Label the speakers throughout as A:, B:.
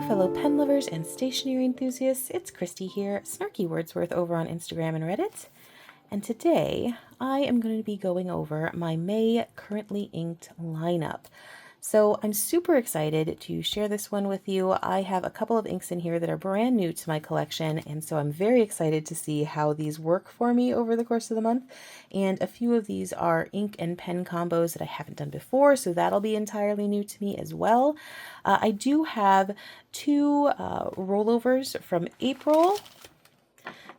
A: fellow pen lovers and stationery enthusiasts, it's Christy here, Snarky Wordsworth over on Instagram and Reddit, and today I am going to be going over my May currently inked lineup. So I'm super excited to share this one with you. I have a couple of inks in here that are brand new to my collection, and so I'm very excited to see how these work for me over the course of the month. And a few of these are ink and pen combos that I haven't done before, so that'll be entirely new to me as well. I do have two rollovers from April.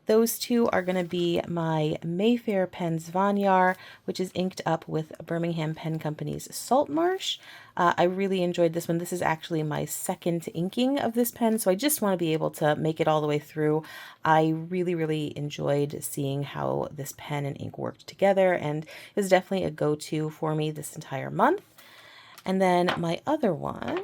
A: Those two are going to be my Mayfair Pens Vanyar, which is inked up with Birmingham Pen Company's Saltmarsh. I really enjoyed this one. This is actually my second inking of this pen, so I just want to be able to make it all the way through. I really enjoyed seeing how this pen and ink worked together, and is definitely a go-to for me this entire month. And then my other one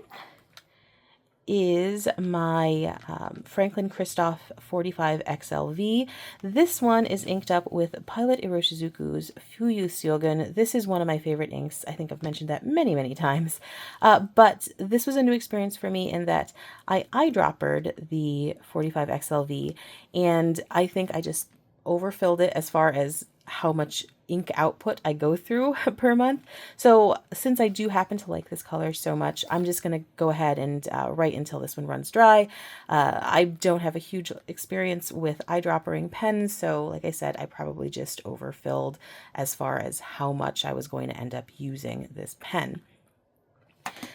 A: is my Franklin Christoph 45 XLV. This one is inked up with Pilot Iroshizuku's Fuyu Syogun. This is one of my favorite inks. I think I've mentioned that many times. But this was a new experience for me in that I eyedroppered the 45 XLV, and I think I just overfilled it as far as how much ink output I go through per month. So since I do happen to like this color so much, I'm just going to go ahead and write until this one runs dry. I don't have a huge experience with eyedroppering pens, so like I said, I probably just overfilled as far as how much I was going to end up using this pen.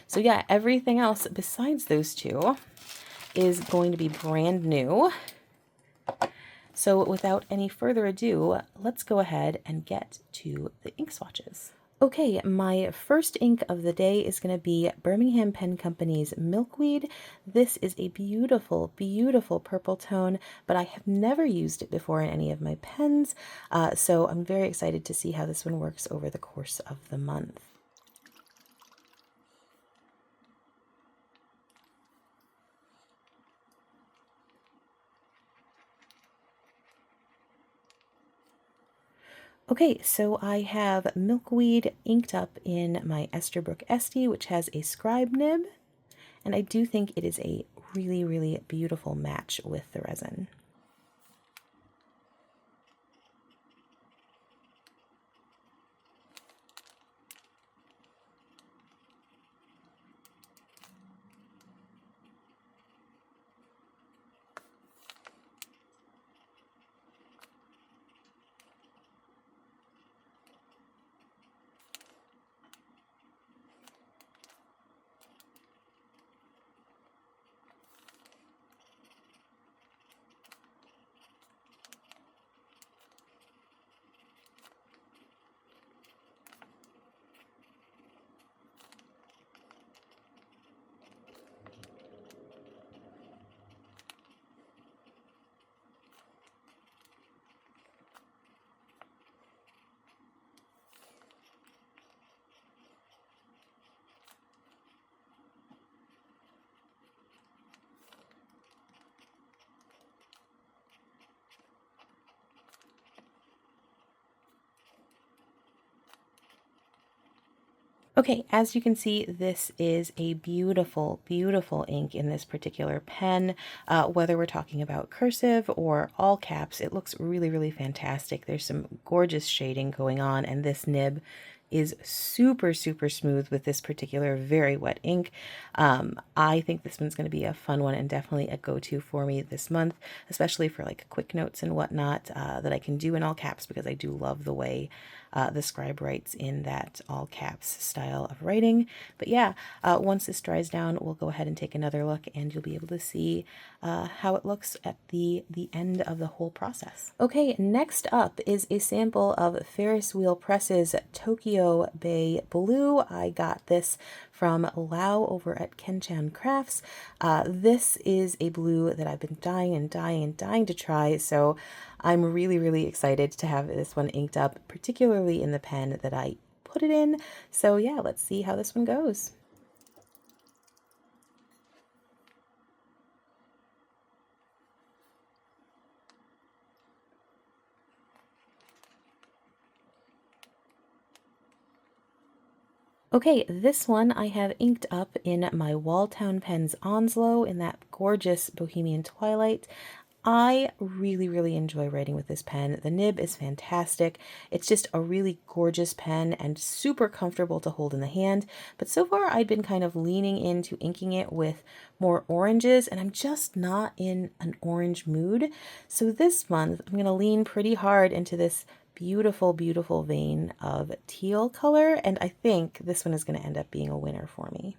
A: So yeah, everything else besides those two is going to be brand new. So without any further ado, let's go ahead and get to the ink swatches. Okay, my first ink of the day is going to be Birmingham Pen Company's Milkweed. This is a beautiful purple tone, but I have never used it before in any of my pens, so I'm very excited to see how this one works over the course of the month. Okay, so I have Milkweed inked up in my Esterbrook Estie, which has a scribe nib, and I do think it is a really beautiful match with the resin. Okay, as you can see, this is a beautiful ink in this particular pen. Whether we're talking about cursive or all caps, it looks really fantastic. There's some gorgeous shading going on, and this nib is super smooth with this particular very wet ink. I think this one's going to be a fun one and definitely a go-to for me this month, especially for like quick notes and whatnot that I can do in all caps, because I do love the way the scribe writes in that all caps style of writing. But yeah, once this dries down, we'll go ahead and take another look, and you'll be able to see how it looks at the end of the whole process. Okay, next up is a sample of Ferris Wheel Press's Tokyo Bay Blue. I got this from Lau over at Kenchan Crafts. This is a blue that I've been dying to try, so I'm really excited to have this one inked up, particularly in the pen that I put it in. So yeah, let's see how this one goes. Okay, this one I have inked up in my Walltown Pens Onslow in that gorgeous Bohemian Twilight. I really, really enjoy writing with this pen. The nib is fantastic. It's just a really gorgeous pen and super comfortable to hold in the hand. But so far I've been kind of leaning into inking it with more oranges, and I'm just not in an orange mood. So this month I'm going to lean pretty hard into this beautiful, beautiful vein of teal color, and I think this one is going to end up being a winner for me.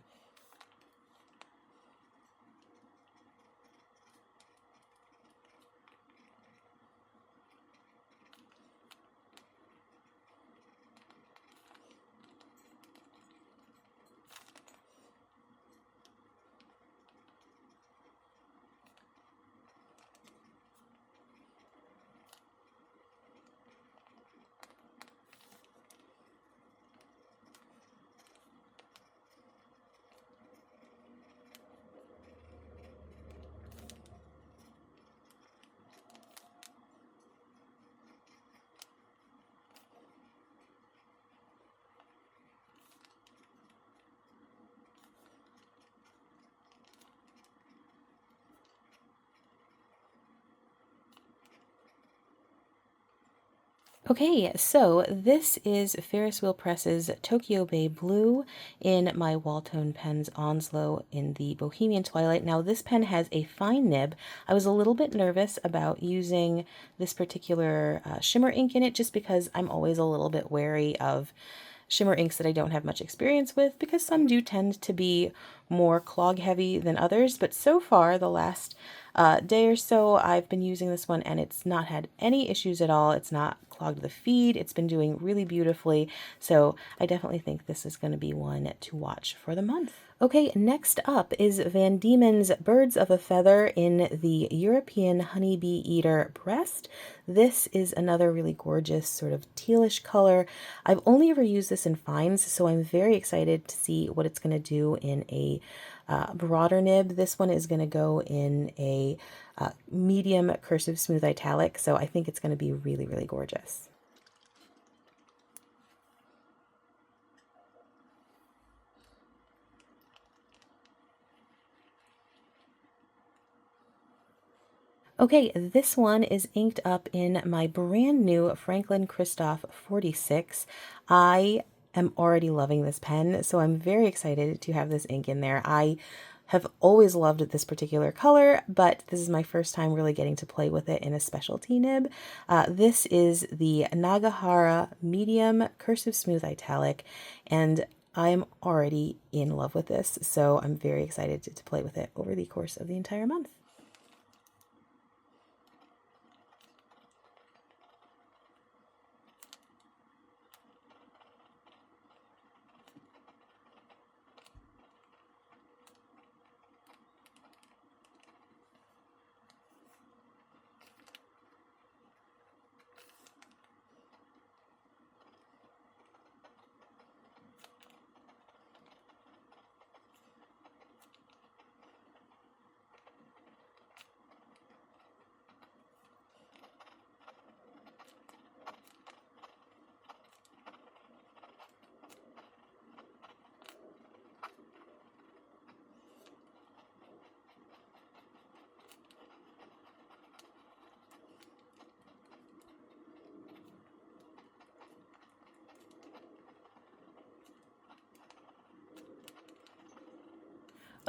A: Okay, so this is Ferris Wheel Press's Tokyo Bay Blue in my Walltone Pens Onslow in the Bohemian Twilight. Now, this pen has a fine nib. I was a little bit nervous about using this particular shimmer ink in it just because I'm always a little bit wary of shimmer inks that I don't have much experience with, because some do tend to be more clog heavy than others. But so far, the last day or so, I've been using this one and it's not had any issues at all. It's not clogged the feed. It's been doing really beautifully. So I definitely think this is going to be one to watch for the month. Okay, next up is Van Diemen's Birds of a Feather in the European Honeybee Eater Breast. This is another really gorgeous sort of tealish color. I've only ever used this in fines, so I'm very excited to see what it's going to do in a broader nib. This one is going to go in a medium cursive smooth italic, so I think it's going to be really, really gorgeous. Okay, this one is inked up in my brand new Franklin Christoph 46. I am already loving this pen, so I'm very excited to have this ink in there. I have always loved this particular color, but this is my first time really getting to play with it in a specialty nib. This is the Nagahara Medium Cursive Smooth Italic, and I'm already in love with this, so I'm very excited to play with it over the course of the entire month.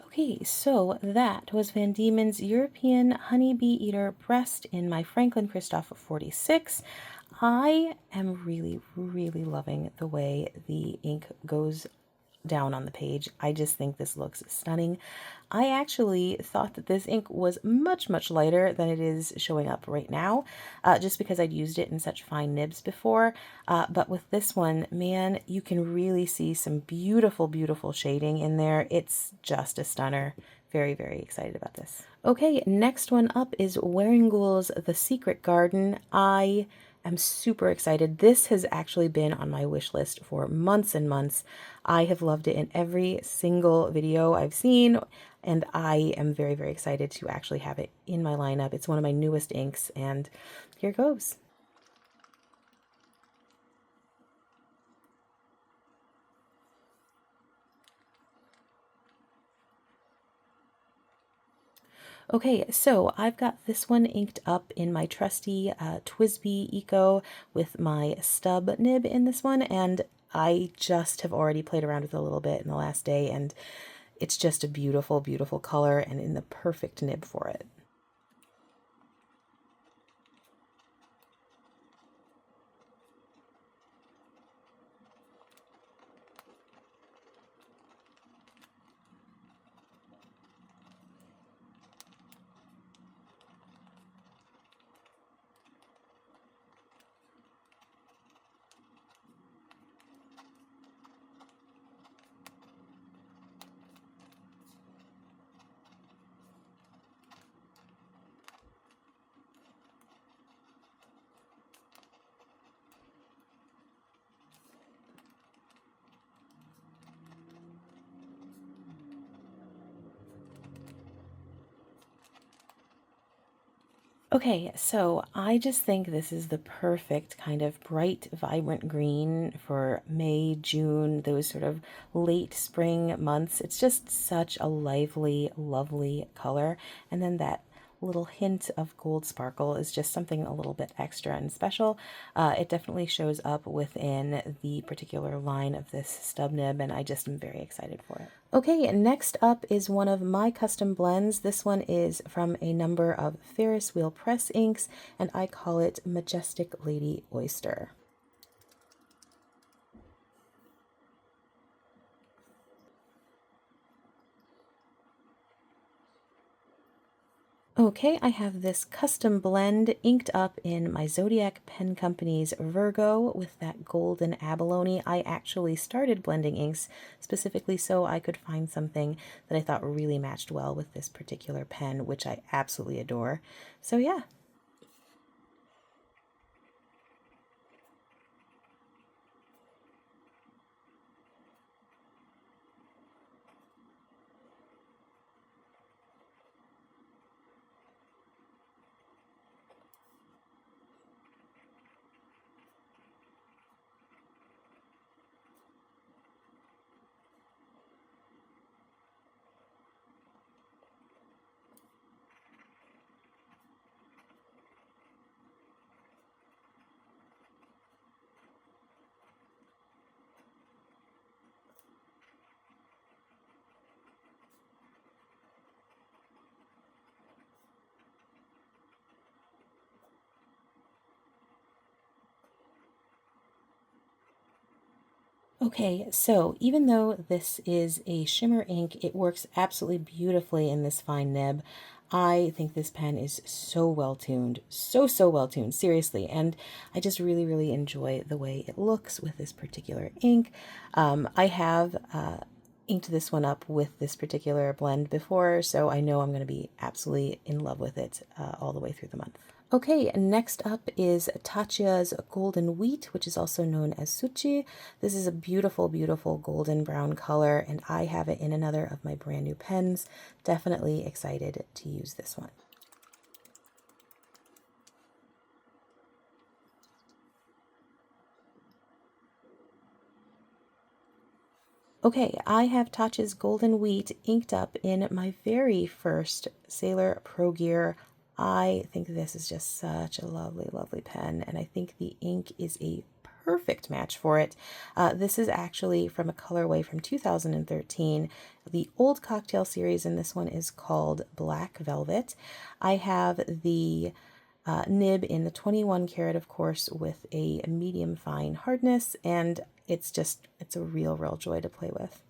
A: Okay, so that was Van Diemen's European Honeybee Eater Breast in my Franklin Christoph 46. I am really, really loving the way the ink goes down on the page. I just think this looks stunning. I actually thought that this ink was much, much lighter than it is showing up right now, just because I'd used it in such fine nibs before. But with this one, man, you can really see some beautiful, beautiful shading in there. It's just a stunner. Very, very excited about this. Okay, next one up is Wearingeul's The Secret Garden. I'm super excited. This has actually been on my wish list for months and months. I have loved it in every single video I've seen, and I am very, very excited to actually have it in my lineup. It's one of my newest inks, and here goes. Okay, so I've got this one inked up in my trusty TWSBI Eco with my stub nib in this one, and I just have already played around with it a little bit in the last day, and it's just a beautiful, beautiful color and in the perfect nib for it. Okay, so I just think this is the perfect kind of bright, vibrant green for May, June, those sort of late spring months. It's just such a lively, lovely color. And then that little hint of gold sparkle is just something a little bit extra and special. It definitely shows up within the particular line of this stub nib, and I just am very excited for it. Okay, next up is one of my custom blends. This one is from a number of Ferris wheel press inks, and I call it Majestic Lady Oyster. Okay, I have this custom blend inked up in my Zodiac Pen Company's Virgo with that golden abalone. I actually started blending inks specifically so I could find something that I thought really matched well with this particular pen, which I absolutely adore. So yeah. Okay, so even though this is a shimmer ink, it works absolutely beautifully in this fine nib. I think this pen is so well tuned, so well tuned, seriously, and I just really, really enjoy the way it looks with this particular ink. I have inked this one up with this particular blend before, so I know I'm going to be absolutely in love with it all the way through the month. Okay, next up is Taccia's Golden Wheat, which is also known as Tsuji. This is a beautiful, beautiful golden brown color, and I have it in another of my brand new pens. Definitely excited to use this one. Okay, I have Taccia's Golden Wheat inked up in my very first Sailor Pro Gear. I think this is just such a lovely, lovely pen, and I think the ink is a perfect match for it. This is actually from a colorway from 2013, the old cocktail series, and this one is called Black Velvet. I have the nib in the 21 karat, of course, with a medium fine hardness, and it's a real joy to play with.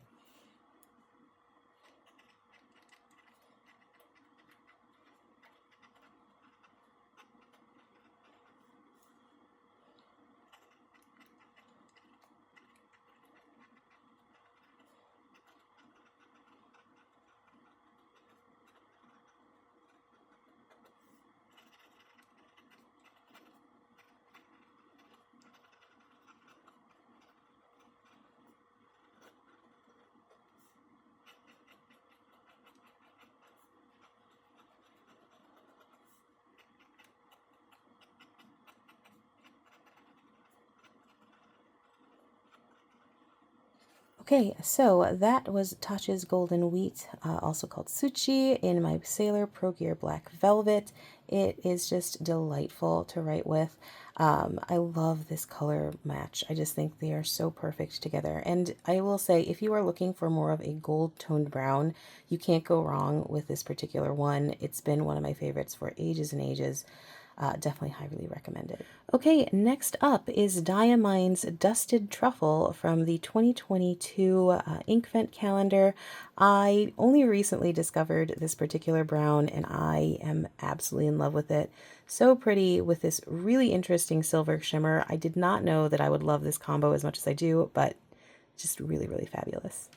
A: Okay, so that was Taccia's Golden Wheat, also called Tsuji, in my Sailor Pro Gear Black Velvet. It is just delightful to write with. I love this color match. I just think they are so perfect together. And I will say, if you are looking for more of a gold toned brown, you can't go wrong with this particular one. It's been one of my favorites for ages and ages. Definitely highly recommended. Okay, next up is Diamine's Dusted Truffle from the 2022 Ink Vent calendar. I only recently discovered this particular brown and I am absolutely in love with it. So pretty with this really interesting silver shimmer. I did not know that I would love this combo as much as I do, but just really, really fabulous.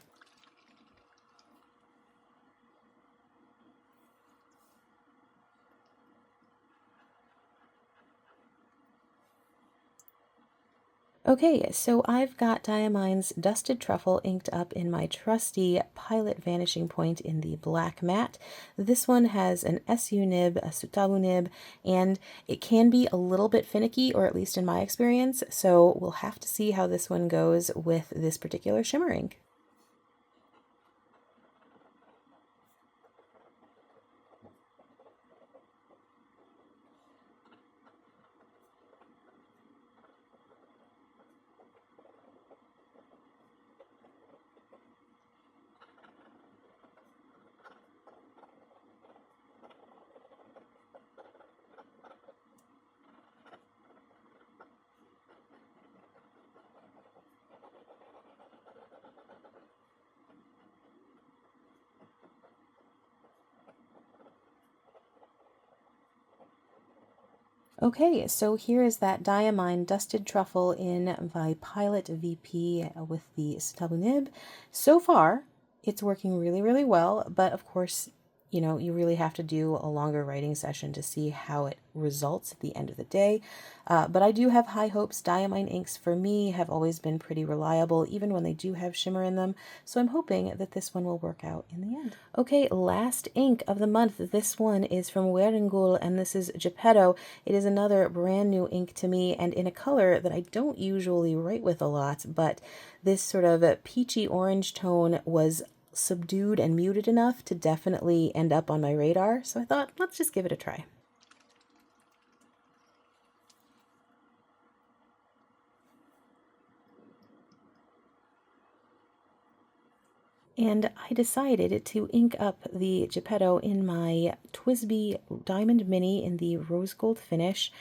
A: Okay, so I've got Diamine's Dusted Truffle inked up in my trusty Pilot Vanishing Point in the black matte. This one has an SU nib, a Sutabu nib, and it can be a little bit finicky, or at least in my experience, so we'll have to see how this one goes with this particular shimmer ink. Okay, so here is that Diamine Dusted Truffle in my Pilot VP with the Sutabu nib. So far, it's working really, really well, but of course, you know, you really have to do a longer writing session to see how it results at the end of the day. But I do have high hopes. Diamine inks for me have always been pretty reliable, even when they do have shimmer in them. So I'm hoping that this one will work out in the end. Okay, last ink of the month. This one is from Wearingeul, and this is Geppetto. It is another brand new ink to me, and in a color that I don't usually write with a lot, but this sort of peachy orange tone was subdued and muted enough to definitely end up on my radar. So I thought, let's just give it a try. And I decided to ink up the Geppetto in my TWSBI Diamond Mini in the rose gold finish.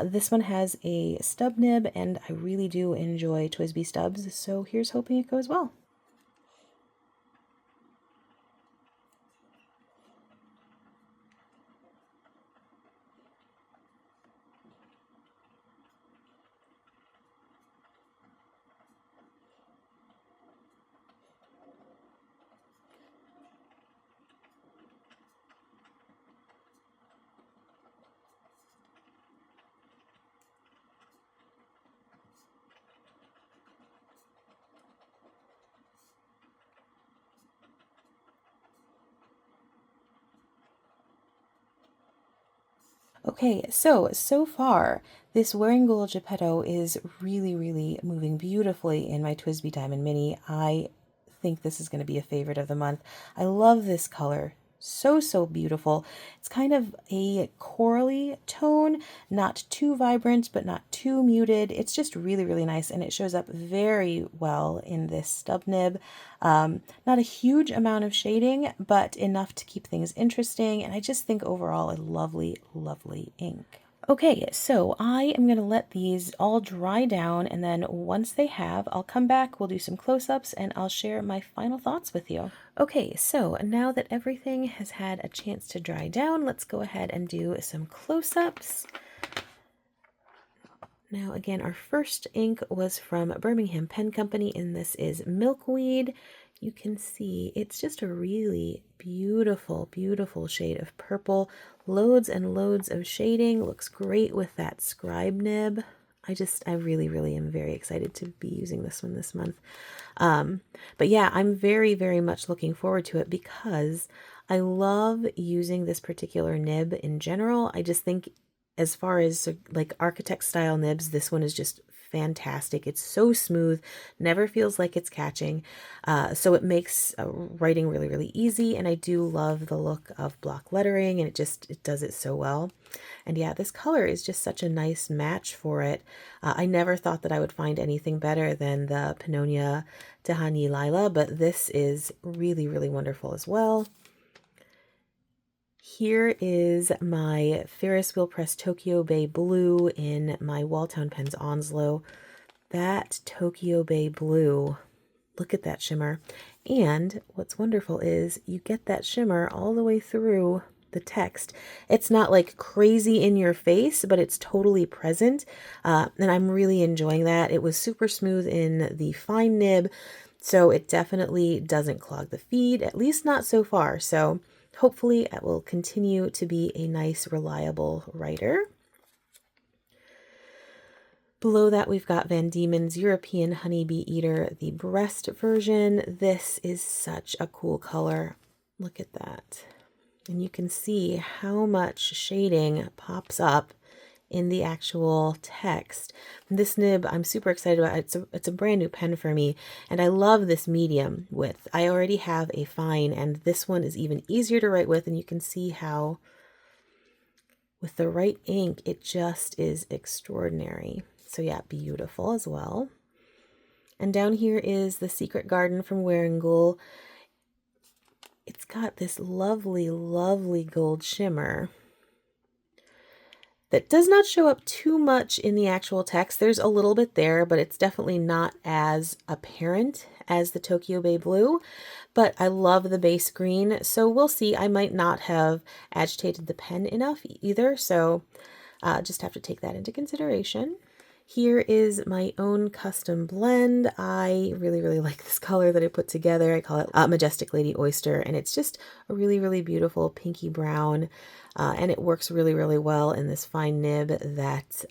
A: This one has a stub nib, and I really do enjoy TWSBI stubs, so here's hoping it goes well. Okay, so far, this Wearingeul Geppetto is really, really moving beautifully in my TWSBI Diamond Mini. I think this is going to be a favorite of the month. I love this color. So, so beautiful. It's kind of a corally tone, not too vibrant, but not too muted. It's just really, really nice, and it shows up very well in this stub nib. Not a huge amount of shading, but enough to keep things interesting, and I just think overall a lovely, lovely ink. Okay, so I am going to let these all dry down, and then once they have, I'll come back, we'll do some close-ups, and I'll share my final thoughts with you. Okay, so now that everything has had a chance to dry down, let's go ahead and do some close-ups. Now, again, our first ink was from Birmingham Pen Company, and this is Milkweed. You can see it's just a really beautiful, beautiful shade of purple. Loads and loads of shading. Looks great with that scribe nib. I really, really am very excited to be using this one this month. But yeah, I'm very, very much looking forward to it because I love using this particular nib in general. I just think as far as like architect style nibs, this one is just fantastic. It's so smooth, never feels like it's catching. So it makes writing really, really easy. And I do love the look of block lettering, and it does it so well. And yeah, this color is just such a nice match for it. I never thought that I would find anything better than the Pannonia Tahani Lila, but this is really, really wonderful as well. Here is my Ferris Wheel Press Tokyo Bay Blue in my Walltown Pens Onslow. That Tokyo Bay Blue, look at that shimmer. And what's wonderful is you get that shimmer all the way through the text. It's not like crazy in your face, but it's totally present. And I'm really enjoying that. It was super smooth in the fine nib, so it definitely doesn't clog the feed, at least not so far. So hopefully it will continue to be a nice, reliable writer. Below that, we've got Van Diemen's European Honeybee Eater, the breast version. This is such a cool color. Look at that. And you can see how much shading pops up in the actual text. This nib I'm super excited about. It's a brand new pen for me, and I love this medium width. I already have a fine, and this one is even easier to write with, and you can see how with the right ink it just is extraordinary. So yeah, beautiful as well. And down here is the Secret Garden from Wearingeul. It's got this lovely, lovely gold shimmer that does not show up too much in the actual text. There's a little bit there, but it's definitely not as apparent as the Tokyo Bay Blue. But I love the base green, so we'll see. I might not have agitated the pen enough either, so just have to take that into consideration. Here is my own custom blend. I really, really like this color that I put together. I call it Majestic Lady Oyster, and it's just a really, really beautiful pinky brown, and it works really, really well in this fine nib that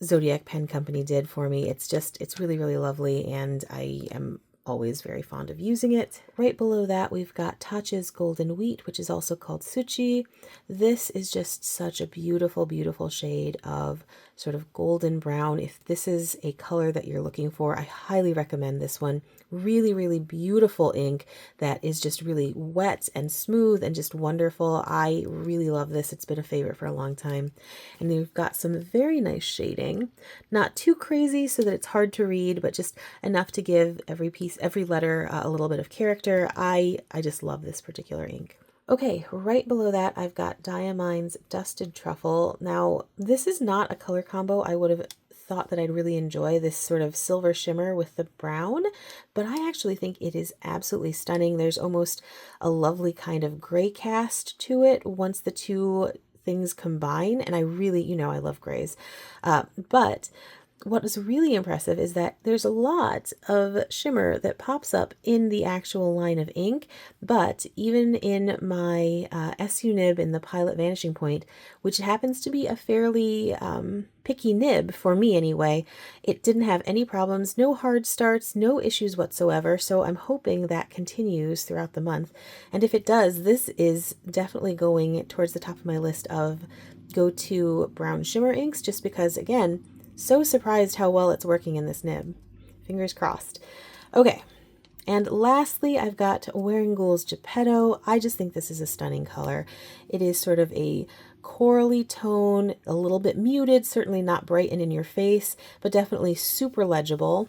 A: Zodiac Pen Company did for me. It's really, really lovely, and I am always very fond of using it. Right below that, we've got Taccia's Golden Wheat, which is also called Tsuji. This is just such a beautiful, beautiful shade of sort of golden brown. If this is a color that you're looking for, I highly recommend this one. Really, really beautiful ink that is just really wet and smooth and just wonderful. I really love this. It's been a favorite for a long time. And you've got some very nice shading. Not too crazy so that it's hard to read, but just enough to give every letter a little bit of character. I just love this particular ink. Okay, right below that, I've got Diamine's Dusted Truffle. Now, this is not a color combo I would have thought that I'd really enjoy, this sort of silver shimmer with the brown, but I actually think it is absolutely stunning. There's almost a lovely kind of gray cast to it once the two things combine, and I really, I love grays. But what is really impressive is that there's a lot of shimmer that pops up in the actual line of ink, but even in my SU nib in the Pilot Vanishing Point, which happens to be a fairly picky nib for me anyway, it didn't have any problems, no hard starts, no issues whatsoever, so I'm hoping that continues throughout the month. And if it does, this is definitely going towards the top of my list of go-to brown shimmer inks, just because, again, so surprised how well it's working in this nib. Fingers crossed. Okay, and lastly, I've got Wearingeul's Geppetto. I just think this is a stunning color. It is sort of a corally tone, a little bit muted, certainly not bright and in your face, but definitely super legible.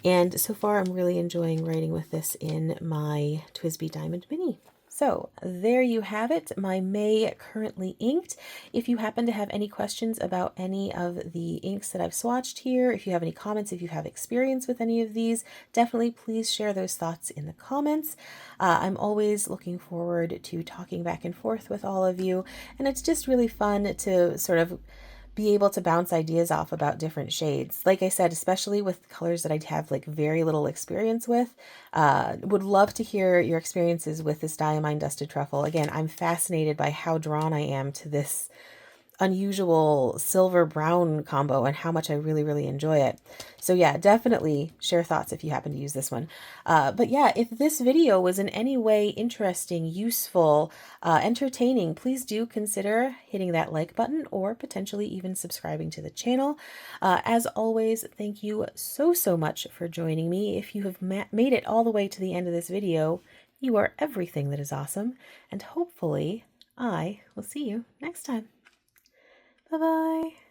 A: And so far, I'm really enjoying writing with this in my TWSBI Diamond Mini. So there you have it, my May currently inked. If you happen to have any questions about any of the inks that I've swatched here, if you have any comments, if you have experience with any of these, definitely please share those thoughts in the comments. I'm always looking forward to talking back and forth with all of you, and it's just really fun to sort of be able to bounce ideas off about different shades. Like I said, especially with colors that I have like very little experience with. Would love to hear your experiences with this Diamine Dusted Truffle. Again, I'm fascinated by how drawn I am to this unusual silver brown combo and how much I really, really enjoy it. So yeah, definitely share thoughts if you happen to use this one. But yeah, if this video was in any way interesting, useful, entertaining, please do consider hitting that like button or potentially even subscribing to the channel. As always, thank you so, so much for joining me. If you have made it all the way to the end of this video, you are everything that is awesome, and hopefully I will see you next time. Bye-bye.